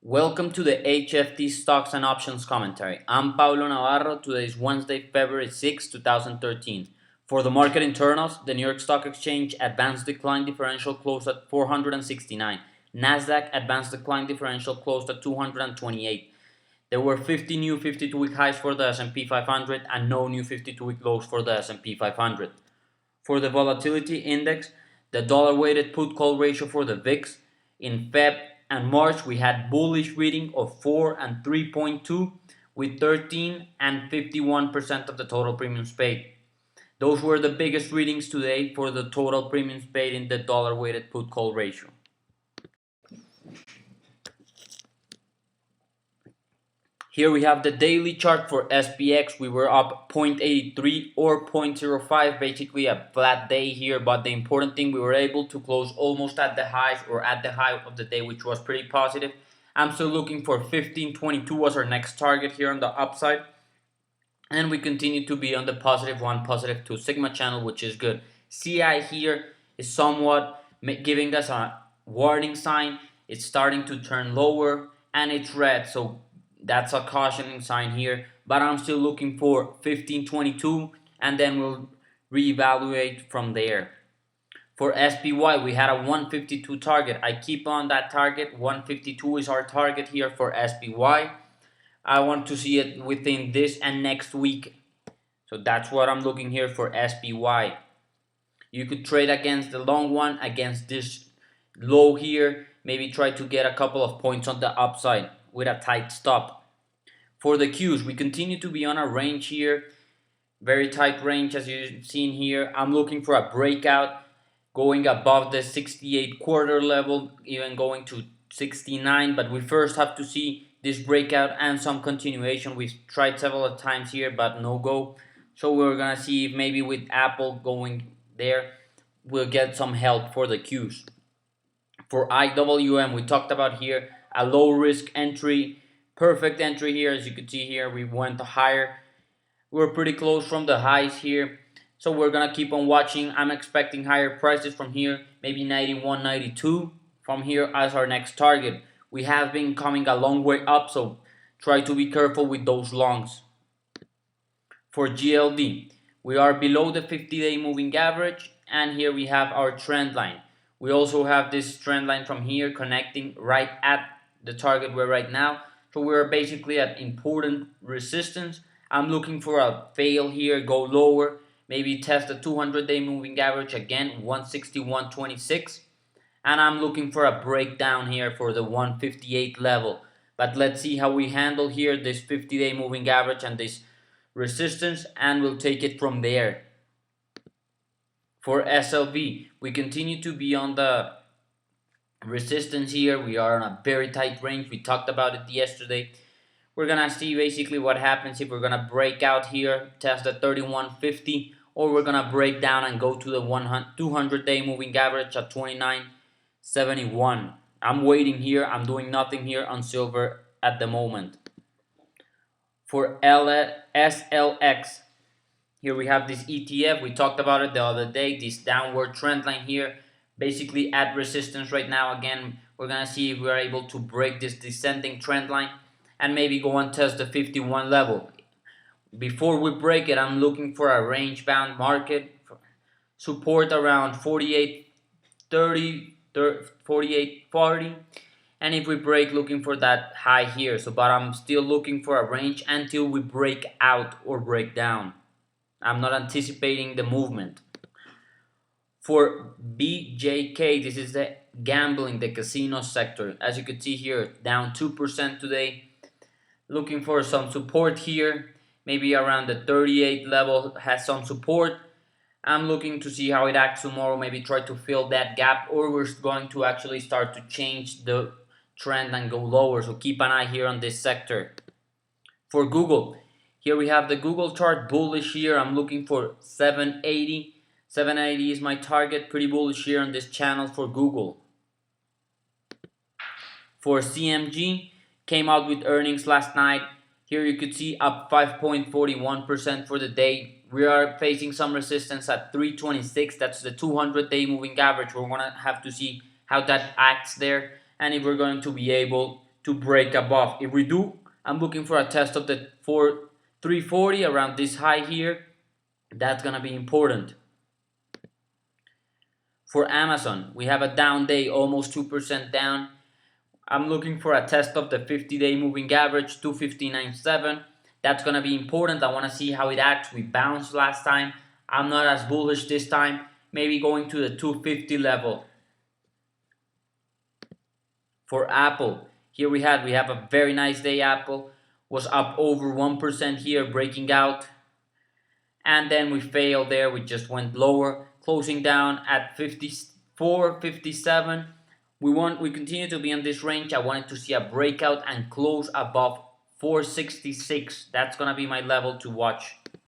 Welcome to the HFT Stocks and Options Commentary. I'm Paulo Navarro. Today is Wednesday, February 6, 2013. For the market internals, the New York Stock Exchange advanced decline differential closed at 469. Nasdaq advanced decline differential closed at 228. There were 50 new 52-week highs for the S&P 500 and no new 52-week lows for the S&P 500. For the volatility index, the dollar-weighted put-call ratio for the VIX in Feb and March, we had bullish reading of 4 and 3.2 with 13 and 51% of the total premiums paid. Those were the biggest readings today for the total premiums paid in the dollar-weighted put-call ratio. Here we have the daily chart for SPX. We were up 0.83 or 0.05, basically a flat day here, but the important thing, we were able to close almost at the highs or at the high of the day, which was pretty positive. I'm still looking for 1522 as our next target here on the upside, and we continue to be on the positive 1, positive 2 sigma channel, which is good. CI here is somewhat giving us a warning sign. It's starting to turn lower and it's red, so that's a cautioning sign here, but I'm still looking for 1522 and then we'll reevaluate from there. For SPY, we had a 152 target. I keep on that target. 152 is our target here for SPY. I want to see it within this and next week. So that's what I'm looking here for SPY. You could trade against the long one, against this low here. Maybe try to get a couple of points on the upside with a tight stop. For the Qs, we continue to be on a range here, very tight range as you've seen here. I'm looking for a breakout going above the 68 quarter level, even going to 69, but we first have to see this breakout and some continuation. We've tried several times here, but no go. So we're gonna see if maybe with Apple going there, we'll get some help for the Qs. For IWM, we talked about here a low risk entry, perfect entry here. As you can see here, we went higher. We're pretty close from the highs here, so we're gonna keep on watching. I'm expecting higher prices from here, maybe 91, 92 from here as our next target. We have been coming a long way up, so try to be careful with those longs. For GLD, we are below the 50-day moving average, and here we have our trend line. We also have this trend line from here connecting right at the target we're right now. So we're basically at important resistance. I'm looking for a fail here, go lower, maybe test the 200-day moving average again, 161.26. And I'm looking for a breakdown here for the 158 level. But let's see how we handle here this 50-day moving average and this resistance, and we'll take it from there. For SLV, we continue to be on the resistance here. We are on a very tight range. We talked about it yesterday. We're gonna see basically what happens if we're gonna break out here, test the 3150, or we're gonna break down and go to the 200-day moving average at 29.71. I'm waiting here. I'm doing nothing here on silver at the moment. For SLX, here we have this ETF. We talked about it the other day, this downward trend line here, basically at resistance right now. Again, we're gonna see if we're able to break this descending trend line and maybe go and test the 51 level. Before we break it, I'm looking for a range bound market support around 48.30, 48.40, and if we break, looking for that high here. So but I'm still looking for a range until we break out or break down. I'm not anticipating the movement. For BJK, this is the gambling, the casino sector. As you can see here, down 2% today. Looking for some support here, maybe around the 38 level has some support. I'm looking to see how it acts tomorrow, maybe try to fill that gap, or we're going to actually start to change the trend and go lower. So keep an eye here on this sector. For Google, here we have the Google chart, bullish here. I'm looking for 780. 780 is my target, pretty bullish here on this channel for Google. For CMG, came out with earnings last night. Here you could see up 5.41% for the day. We are facing some resistance at 326. That's the 200-day moving average. We're going to have to see how that acts there and if we're going to be able to break above. If we do, I'm looking for a test of the 340 around this high here. That's gonna be important. For Amazon, we have a down day, almost 2% down. I'm looking for a test of the 50-day moving average, 259.7. That's gonna be important. I wanna see how it acts. We bounced last time. I'm not as bullish this time. Maybe going to the 250 level. For Apple, here we have a very nice day. Apple was up over 1% here, breaking out. And then we failed there. We just went lower, closing down at 54.57. We continue to be in this range. I wanted to see a breakout and close above 466. That's gonna be my level to watch.